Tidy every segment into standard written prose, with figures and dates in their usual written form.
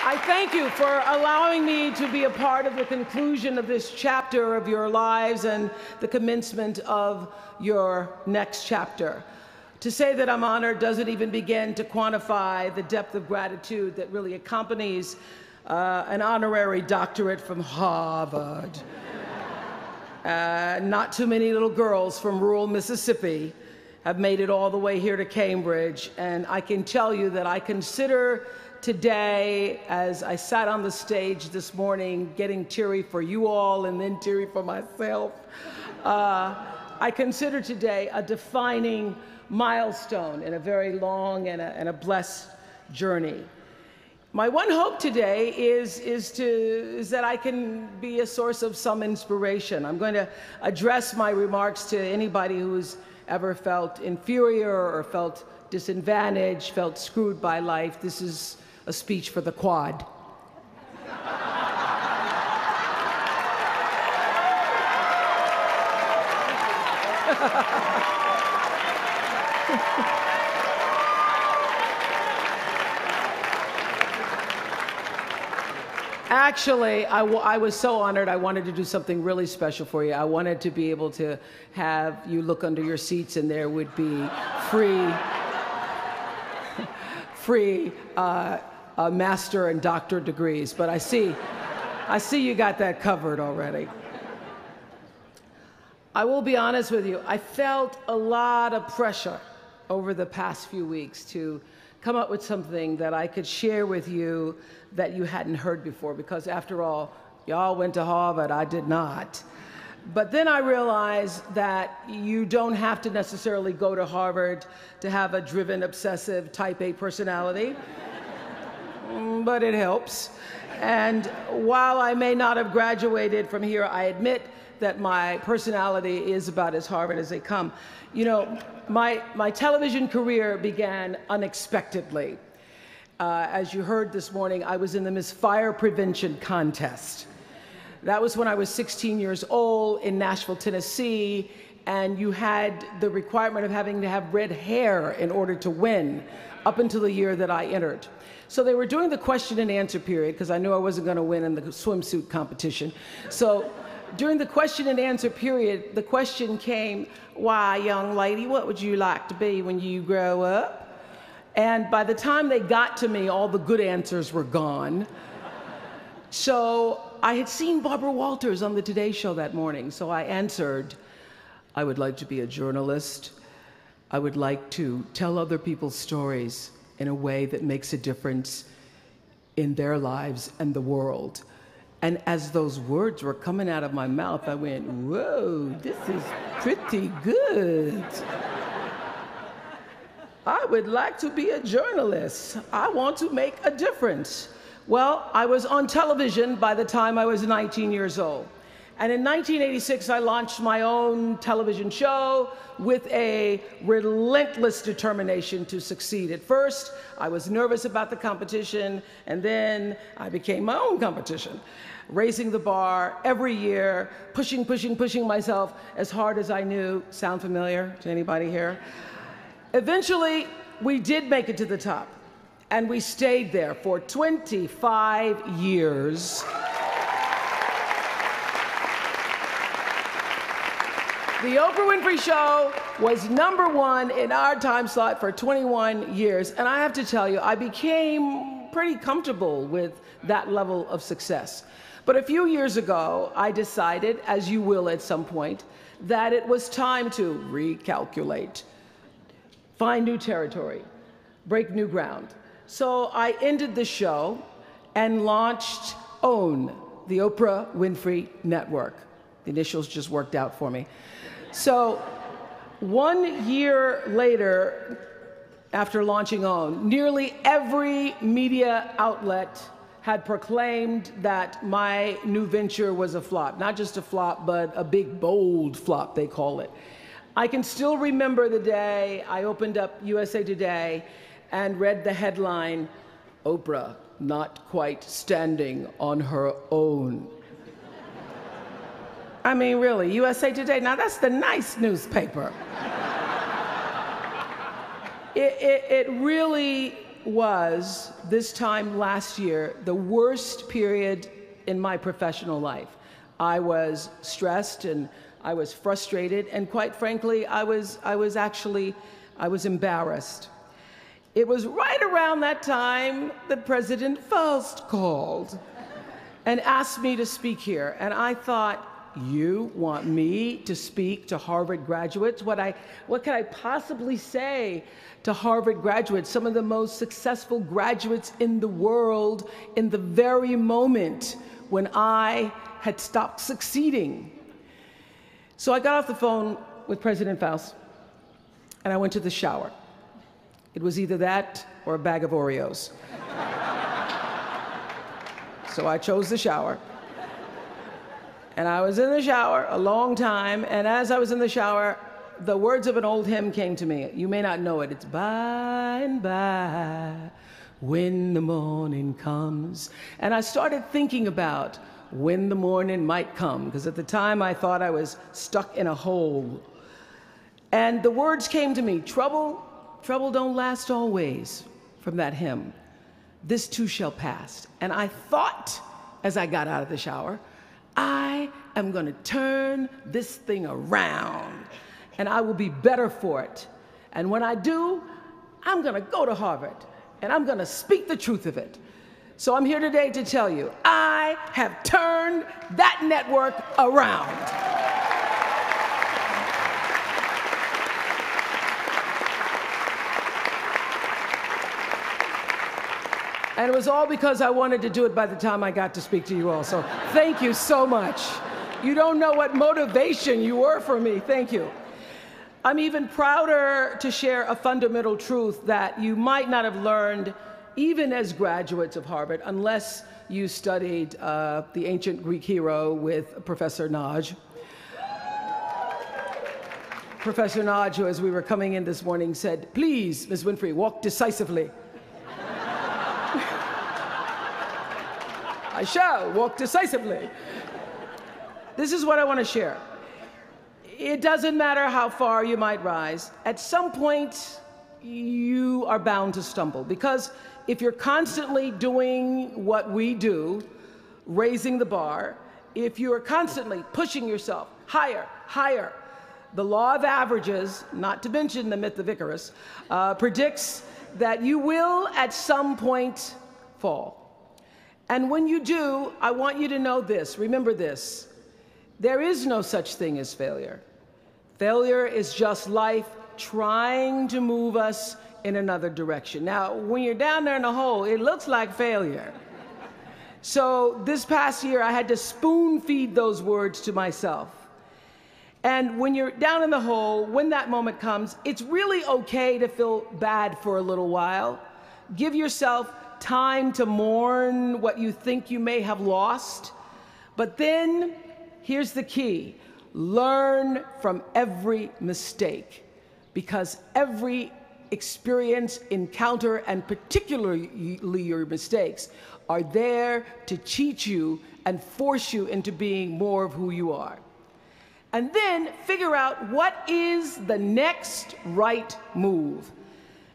I thank you for allowing me to be a part of the conclusion of this chapter of your lives and the commencement of your next chapter. To say that I'm honored doesn't even begin to quantify the depth of gratitude that really accompanies an honorary doctorate from Harvard. Not too many little girls from rural Mississippi have made it all the way here to Cambridge, and I can tell you that I consider today, as I sat on the stage this morning getting teary for you all and then teary for myself, I consider today a defining milestone in a very long and a blessed journey. My one hope today is that I can be a source of some inspiration. I'm going to address my remarks to anybody who's ever felt inferior or felt disadvantaged, felt screwed by life. This is a speech for the quad. Actually, I was so honored. I wanted to do something really special for you. I wanted to be able to have you look under your seats and there would be free master and doctor degrees. But I see you got that covered already. I will be honest with you. I felt a lot of pressure over the past few weeks to come up with something that I could share with you that you hadn't heard before, because after all, y'all went to Harvard, I did not. But then I realized that you don't have to necessarily go to Harvard to have a driven, obsessive, type A personality, but it helps. And while I may not have graduated from here, I admit that my personality is about as Harvard as they come. You know, my television career began unexpectedly. As you heard this morning, I was in the Miss Fire Prevention contest. That was when I was 16 years old in Nashville, Tennessee, and you had the requirement of having to have red hair in order to win up until the year that I entered. So they were doing the question and answer period, because I knew I wasn't going to win in the swimsuit competition. So during the question and answer period, the question came, "Why, young lady, what would you like to be when you grow up?" And by the time they got to me, all the good answers were gone. So I had seen Barbara Walters on the Today Show that morning, so I answered, "I would like to be a journalist. I would like to tell other people's stories in a way that makes a difference in their lives and the world." And as those words were coming out of my mouth, I went, "Whoa, this is pretty good. I would like to be a journalist. I want to make a difference." Well, I was on television by the time I was 19 years old. And in 1986, I launched my own television show with a relentless determination to succeed. At first, I was nervous about the competition, and then I became my own competition, raising the bar every year, pushing myself as hard as I knew. Sound familiar to anybody here? Eventually, we did make it to the top, and we stayed there for 25 years. The Oprah Winfrey Show was #1 in our time slot for 21 years, and I have to tell you, I became pretty comfortable with that level of success. But a few years ago, I decided, as you will at some point, that it was time to recalculate, find new territory, break new ground. So I ended the show and launched OWN, the Oprah Winfrey Network. The initials just worked out for me. So 1 year later, after launching OWN, nearly every media outlet had proclaimed that my new venture was a flop. Not just a flop, but a big, bold flop, they call it. I can still remember the day I opened up USA Today and read the headline, "Oprah not quite standing on her own." I mean, really, USA Today, now that's the nice newspaper. It really was, this time last year, the worst period in my professional life. I was stressed and I was frustrated, and quite frankly, I was embarrassed. It was right around that time that President Faust called and asked me to speak here. And I thought, you want me to speak to Harvard graduates? What can I possibly say to Harvard graduates, some of the most successful graduates in the world, in the very moment when I had stopped succeeding? So I got off the phone with President Faust and I went to the shower. It was either that or a bag of Oreos. So I chose the shower. And I was in the shower a long time, and as I was in the shower, the words of an old hymn came to me. You may not know it. It's by and by, when the morning comes. And I started thinking about when the morning might come, because at the time I thought I was stuck in a hole. And the words came to me, trouble don't last always, from that hymn. This too shall pass. And I thought, as I got out of the shower, I am going to turn this thing around, and I will be better for it. And when I do, I'm going to go to Harvard, and I'm going to speak the truth of it. So I'm here today to tell you, I have turned that network around. And it was all because I wanted to do it by the time I got to speak to you all. So thank you so much. You don't know what motivation you were for me. Thank you. I'm even prouder to share a fundamental truth that you might not have learned even as graduates of Harvard, unless you studied the ancient Greek hero with Professor Naj. Professor Naj, who as we were coming in this morning said, "Please, Ms. Winfrey, walk decisively." I shall walk decisively. This is what I want to share. It doesn't matter how far you might rise. At some point, you are bound to stumble, because if you're constantly doing what we do, raising the bar, if you are constantly pushing yourself higher, higher, the law of averages, not to mention the myth of Icarus, predicts that you will at some point fall. And when you do, I want you to know this, remember this, there is no such thing as failure. Failure is just life trying to move us in another direction. Now, when you're down there in a hole, it looks like failure. So this past year, I had to spoon feed those words to myself. And when you're down in the hole, when that moment comes, it's really okay to feel bad for a little while. Give yourself time to mourn what you think you may have lost. But then, here's the key. Learn from every mistake, because every experience, encounter, and particularly your mistakes, are there to teach you and force you into being more of who you are. And then figure out what is the next right move.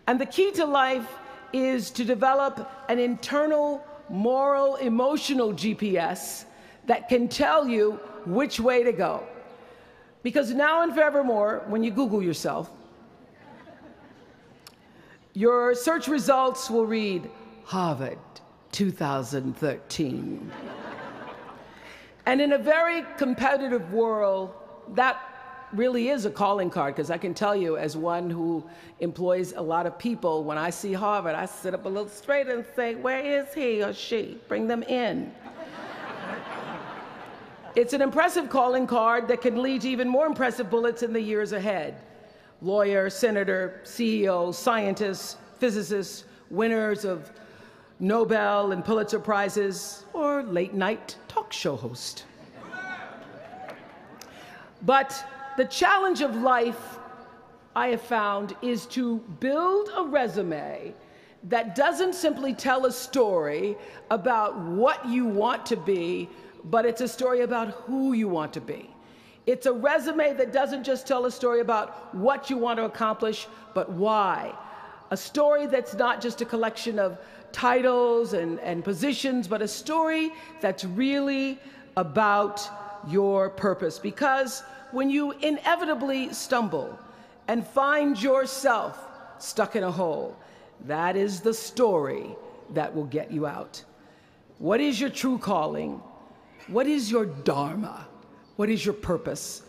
And the key to life is to develop an internal, moral, emotional GPS that can tell you which way to go. Because now and forevermore, when you Google yourself, your search results will read, Harvard 2013. And in a very competitive world, that really is a calling card, because I can tell you, as one who employs a lot of people, when I see Harvard, I sit up a little straight and say, where is he or she? Bring them in. It's an impressive calling card that can lead to even more impressive bullets in the years ahead. Lawyer, senator, CEO, scientists, physicists, winners of Nobel and Pulitzer Prizes, or late-night talk show host. But the challenge of life, I have found, is to build a resume that doesn't simply tell a story about what you want to be, but it's a story about who you want to be. It's a resume that doesn't just tell a story about what you want to accomplish, but why. A story that's not just a collection of titles and positions, but a story that's really about your purpose. Because when you inevitably stumble and find yourself stuck in a hole, that is the story that will get you out. What is your true calling? What is your dharma? What is your purpose?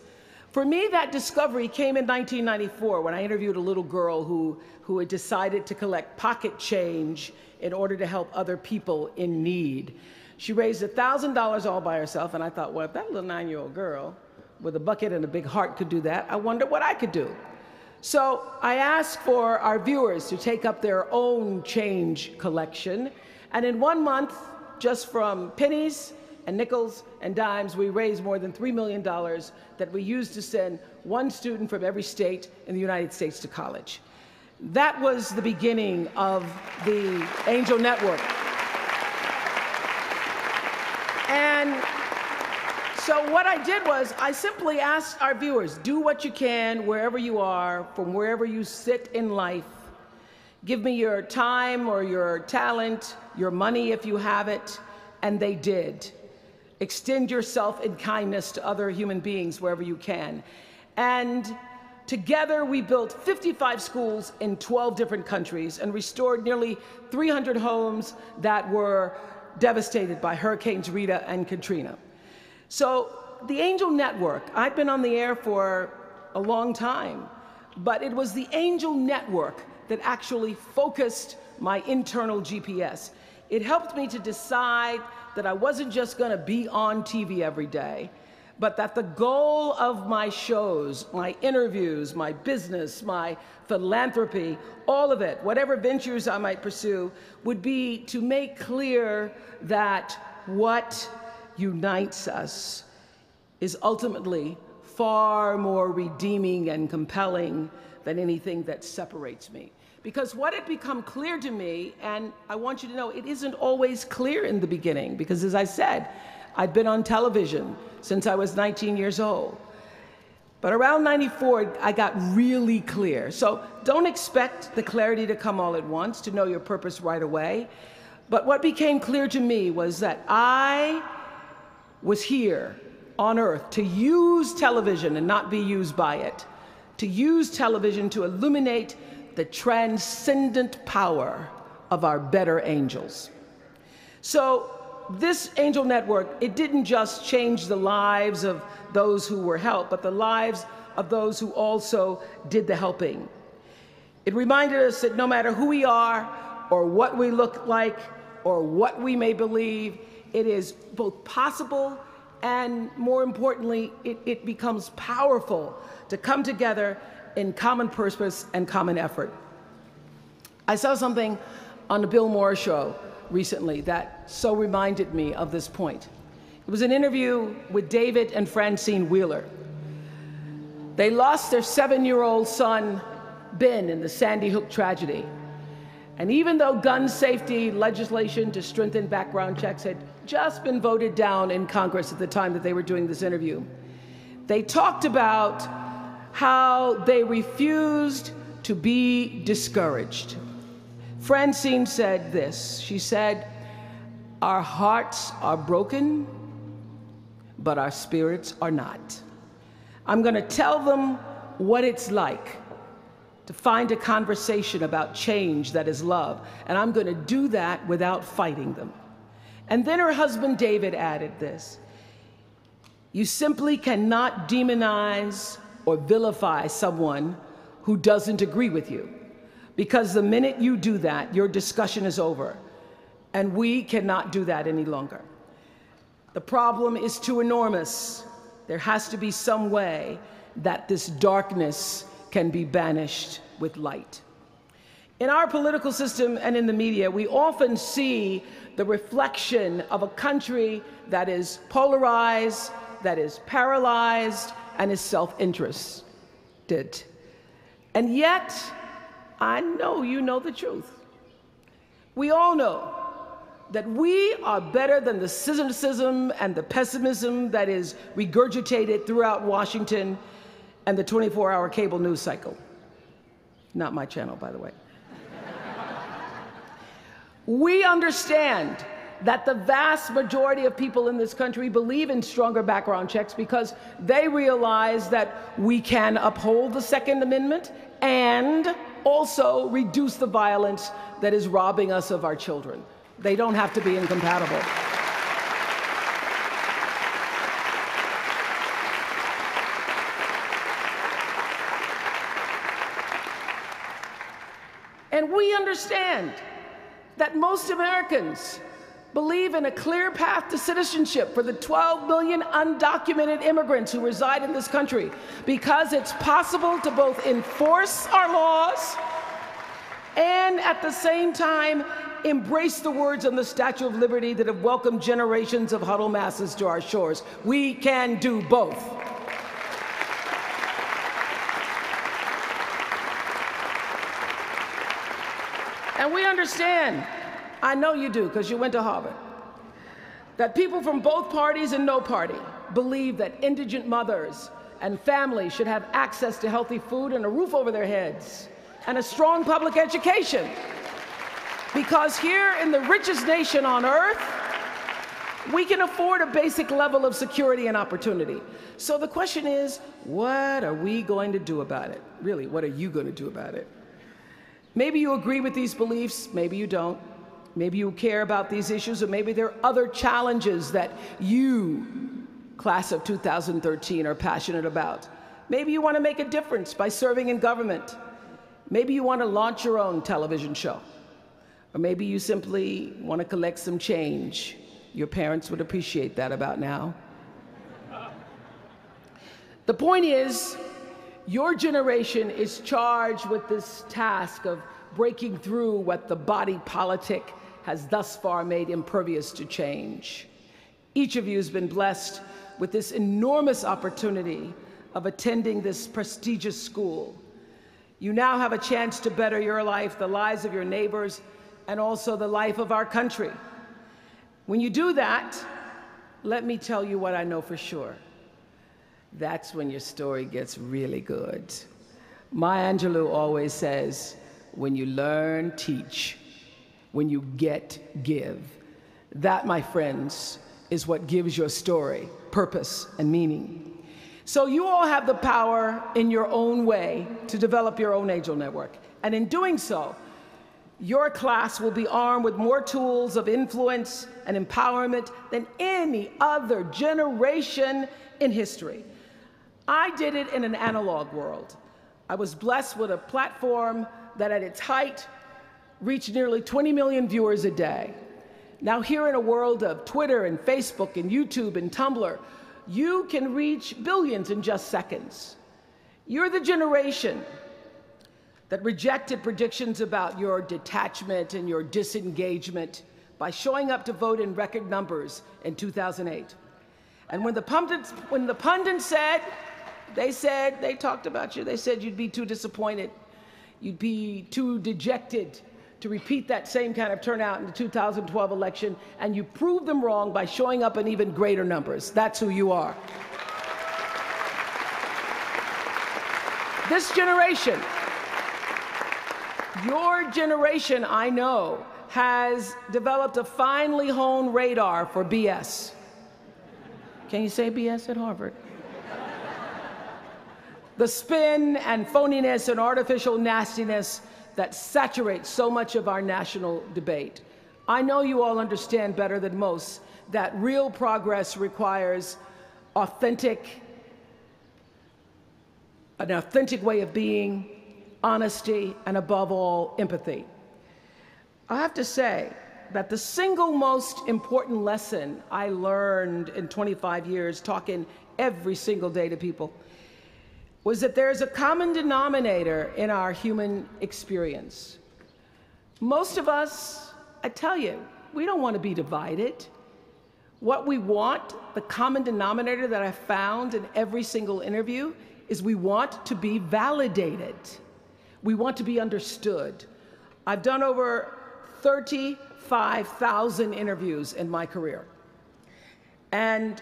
For me, that discovery came in 1994 when I interviewed a little girl who had decided to collect pocket change in order to help other people in need. She raised $1,000 all by herself, and I thought, well, if that little 9-year-old girl with a bucket and a big heart could do that, I wonder what I could do. So I asked for our viewers to take up their own change collection, and in 1 month, just from pennies and nickels and dimes, we raised more than $3 million that we used to send one student from every state in the United States to college. That was the beginning of the Angel Network. And so what I did was I simply asked our viewers, do what you can wherever you are, from wherever you sit in life. Give me your time or your talent, your money if you have it, and they did. Extend yourself in kindness to other human beings wherever you can. And together we built 55 schools in 12 different countries and restored nearly 300 homes that were devastated by Hurricanes Rita and Katrina. So the Angel Network, I've been on the air for a long time, but it was the Angel Network that actually focused my internal GPS. It helped me to decide that I wasn't just going to be on TV every day, but that the goal of my shows, my interviews, my business, my philanthropy, all of it, whatever ventures I might pursue, would be to make clear that what unites us is ultimately far more redeeming and compelling than anything that separates me. Because what had become clear to me, and I want you to know, it isn't always clear in the beginning, because as I said, I'd been on television since I was 19 years old. But around 94, I got really clear. So don't expect the clarity to come all at once, to know your purpose right away. But what became clear to me was that I was here on earth to use television and not be used by it, to use television to illuminate the transcendent power of our better angels. So this Angel Network, it didn't just change the lives of those who were helped, but the lives of those who also did the helping. It reminded us that no matter who we are, or what we look like, or what we may believe, it is both possible and, more importantly, it becomes powerful to come together in common purpose and common effort. I saw something on the Bill Maher show recently that so reminded me of this point. It was an interview with David and Francine Wheeler. They lost their 7-year-old son, Ben, in the Sandy Hook tragedy. And even though gun safety legislation to strengthen background checks had just been voted down in Congress at the time that they were doing this interview, they talked about how they refused to be discouraged. Francine said this. She said, "Our hearts are broken, but our spirits are not. I'm going to tell them what it's like to find a conversation about change that is love, and I'm going to do that without fighting them." And then her husband David added this: "You simply cannot demonize or vilify someone who doesn't agree with you, because the minute you do that, your discussion is over, and we cannot do that any longer. The problem is too enormous. There has to be some way that this darkness can be banished with light." In our political system and in the media, we often see the reflection of a country that is polarized, that is paralyzed, and is self-interested. And yet, I know you know the truth. We all know that we are better than the cynicism and the pessimism that is regurgitated throughout Washington and the 24-hour cable news cycle. Not my channel, by the way. We understand that the vast majority of people in this country believe in stronger background checks because they realize that we can uphold the Second Amendment and also reduce the violence that is robbing us of our children. They don't have to be incompatible. And we understand that most Americans believe in a clear path to citizenship for the 12 million undocumented immigrants who reside in this country, because it's possible to both enforce our laws and at the same time embrace the words on the Statue of Liberty that have welcomed generations of huddled masses to our shores. We can do both. And we understand, I know you do because you went to Harvard, that people from both parties and no party believe that indigent mothers and families should have access to healthy food and a roof over their heads and a strong public education. Because here in the richest nation on earth, we can afford a basic level of security and opportunity. So the question is, what are we going to do about it? Really, what are you going to do about it? Maybe you agree with these beliefs, maybe you don't. Maybe you care about these issues, or maybe there are other challenges that you, class of 2013, are passionate about. Maybe you want to make a difference by serving in government. Maybe you want to launch your own television show. Or maybe you simply want to collect some change. Your parents would appreciate that about now. The point is, your generation is charged with this task of breaking through what the body politic has thus far made impervious to change. Each of you has been blessed with this enormous opportunity of attending this prestigious school. You now have a chance to better your life, the lives of your neighbors, and also the life of our country. When you do that, let me tell you what I know for sure. That's when your story gets really good. Maya Angelou always says, when you learn, teach. When you get, give. That, my friends, is what gives your story purpose and meaning. So you all have the power in your own way to develop your own angel network. And in doing so, your class will be armed with more tools of influence and empowerment than any other generation in history. I did it in an analog world. I was blessed with a platform that at its height reached nearly 20 million viewers a day. Now here in a world of Twitter and Facebook and YouTube and Tumblr, you can reach billions in just seconds. You're the generation that rejected predictions about your detachment and your disengagement by showing up to vote in record numbers in 2008. And when the pundits said, they talked about you, they said you'd be too disappointed, you'd be too dejected to repeat that same kind of turnout in the 2012 election, and you proved them wrong by showing up in even greater numbers. That's who you are. This generation, your generation, I know, has developed a finely honed radar for BS. Can you say BS at Harvard? The spin and phoniness and artificial nastiness that saturates so much of our national debate. I know you all understand better than most that real progress requires an authentic way of being, honesty, and above all, empathy. I have to say that the single most important lesson I learned in 25 years talking every single day to people was that there is a common denominator in our human experience. Most of us, I tell you, we don't want to be divided. What we want, the common denominator that I found in every single interview, is we want to be validated. We want to be understood. I've done over 35,000 interviews in my career. And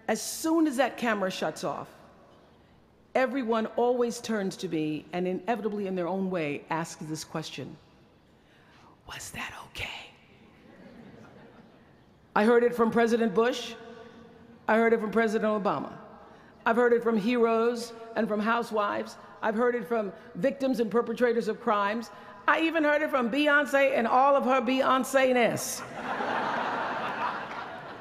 as soon as that camera shuts off, everyone always turns to me and inevitably in their own way asks this question: was that okay? I heard it from President Bush. I heard it from President Obama. I've heard it from heroes and from housewives. I've heard it from victims and perpetrators of crimes. I even heard it from Beyoncé and all of her Beyoncé-ness.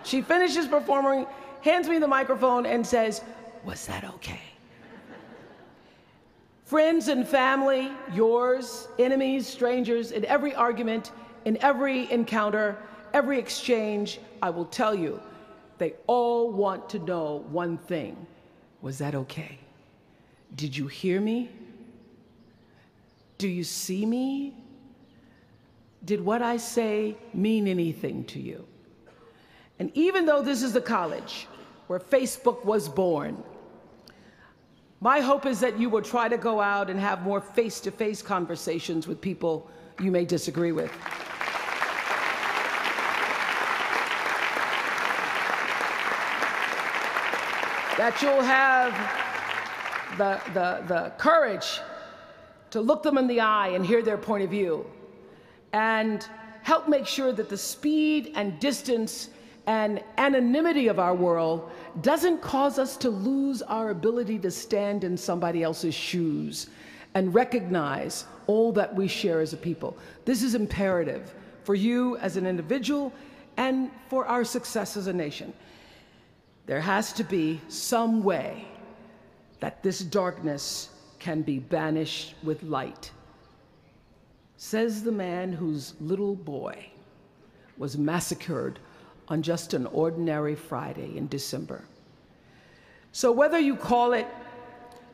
She finishes performing, hands me the microphone and says, "Was that okay?" Friends and family, yours, enemies, strangers, in every argument, in every encounter, every exchange, I will tell you, they all want to know one thing. Was that okay? Did you hear me? Do you see me? Did what I say mean anything to you? And even though this is the college where Facebook was born, my hope is that you will try to go out and have more face-to-face conversations with people you may disagree with. That you'll have the courage to look them in the eye and hear their point of view, and help make sure that the speed and distance and anonymity of our world doesn't cause us to lose our ability to stand in somebody else's shoes and recognize all that we share as a people. This is imperative for you as an individual and for our success as a nation. There has to be some way that this darkness can be banished with light. Says the man whose little boy was massacred on just an ordinary Friday in December. So whether you call it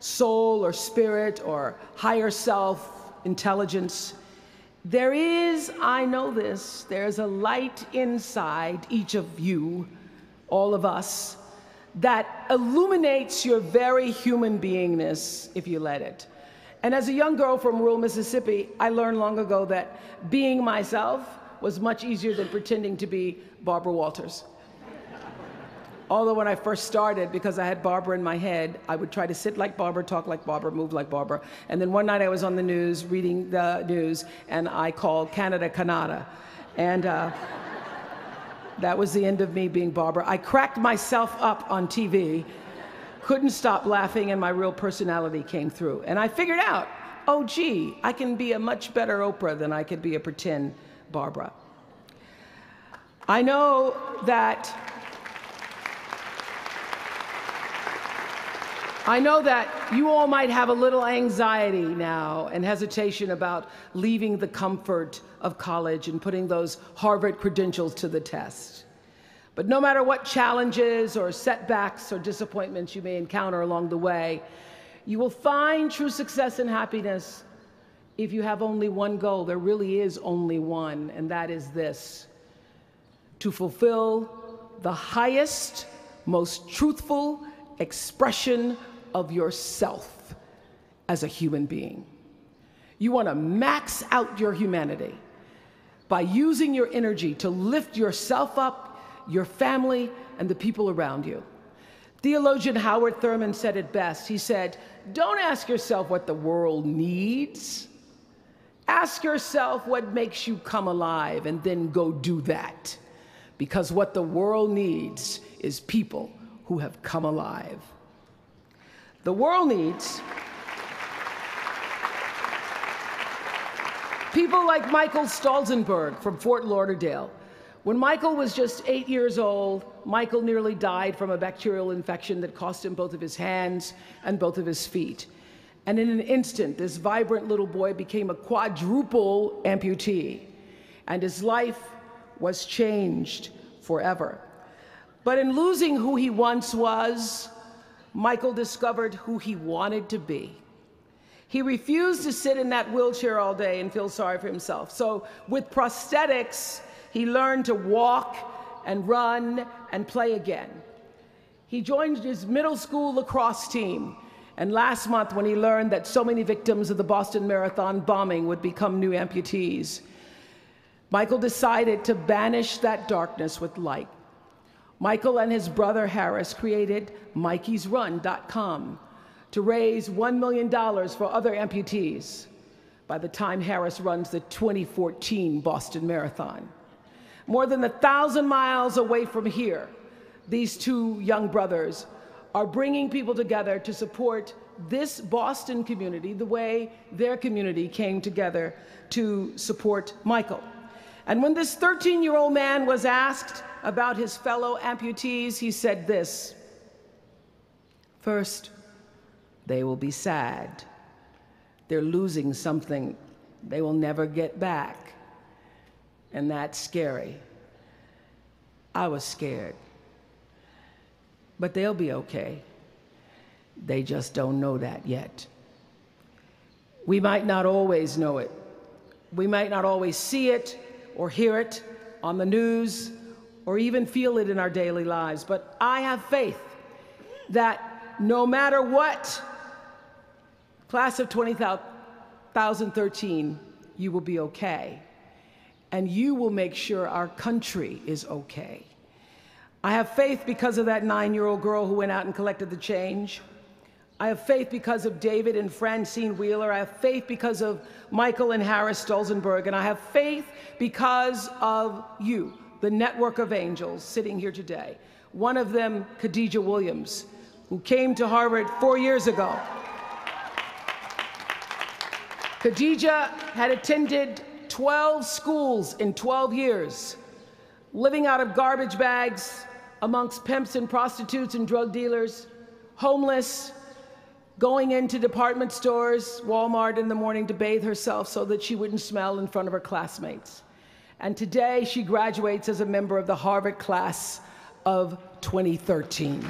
soul or spirit or higher self, intelligence, there is, I know this, there's a light inside each of you, all of us, that illuminates your very human beingness if you let it. And as a young girl from rural Mississippi, I learned long ago that being myself was much easier than pretending to be Barbara Walters. Although when I first started, because I had Barbara in my head, I would try to sit like Barbara, talk like Barbara, move like Barbara. And then one night I was on the news, reading the news, and I called Canada, Canada. And that was the end of me being Barbara. I cracked myself up on TV, couldn't stop laughing, and my real personality came through. And I figured out, oh gee, I can be a much better Oprah than I could be a pretend Barbara. I know that you all might have a little anxiety now and hesitation about leaving the comfort of college and putting those Harvard credentials to the test. But no matter what challenges or setbacks or disappointments you may encounter along the way, you will find true success and happiness if you have only one goal. There really is only one, and that is this: to fulfill the highest, most truthful expression of yourself as a human being. You want to max out your humanity by using your energy to lift yourself up, your family, and the people around you. Theologian Howard Thurman said it best. He said, "Don't ask yourself what the world needs. Ask yourself what makes you come alive, and then go do that. Because what the world needs is people who have come alive." The world needs people like Michael Stolzenberg from Fort Lauderdale. When Michael was just 8 years old, Michael nearly died from a bacterial infection that cost him both of his hands and both of his feet. And in an instant, this vibrant little boy became a quadruple amputee, and his life was changed forever. But in losing who he once was, Michael discovered who he wanted to be. He refused to sit in that wheelchair all day and feel sorry for himself. So with prosthetics, he learned to walk and run and play again. He joined his middle school lacrosse team. And last month, when he learned that so many victims of the Boston Marathon bombing would become new amputees, Michael decided to banish that darkness with light. Michael and his brother Harris created MikeysRun.com to raise $1 million for other amputees by the time Harris runs the 2014 Boston Marathon. More than 1,000 miles away from here, these two young brothers are bringing people together to support this Boston community the way their community came together to support Michael. And when this 13-year-old man was asked about his fellow amputees, he said this: first, they will be sad. They're losing something they will never get back. And that's scary. I was scared. But they'll be okay. They just don't know that yet. We might not always know it. We might not always see it or hear it on the news or even feel it in our daily lives. But I have faith that no matter what, class of 2013, you will be okay. And you will make sure our country is okay. I have faith because of that 9-year-old girl who went out and collected the change. I have faith because of David and Francine Wheeler. I have faith because of Michael and Harris Stolzenberg. And I have faith because of you, the network of angels sitting here today. One of them, Khadijah Williams, who came to Harvard 4 years ago. Khadijah had attended 12 schools in 12 years, living out of garbage bags amongst pimps and prostitutes and drug dealers, homeless, going into department stores, Walmart in the morning to bathe herself so that she wouldn't smell in front of her classmates. And today she graduates as a member of the Harvard class of 2013.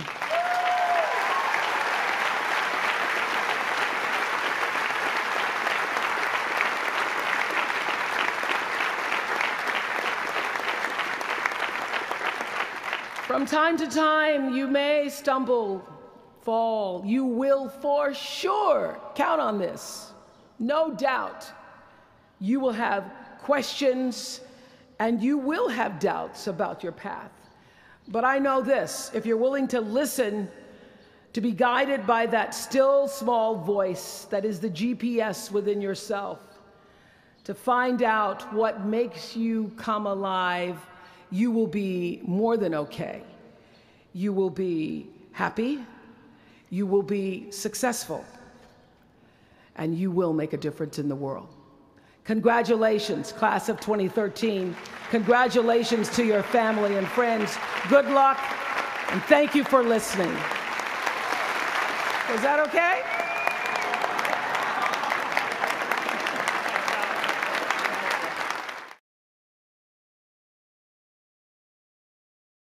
From time to time, you may stumble, fall. You will for sure count on this. No doubt. You will have questions and you will have doubts about your path. But I know this: if you're willing to listen, to be guided by that still small voice that is the GPS within yourself, to find out what makes you come alive, you will be more than okay. You will be happy, you will be successful, and you will make a difference in the world. Congratulations, class of 2013. Congratulations to your family and friends. Good luck, and thank you for listening. Was that okay?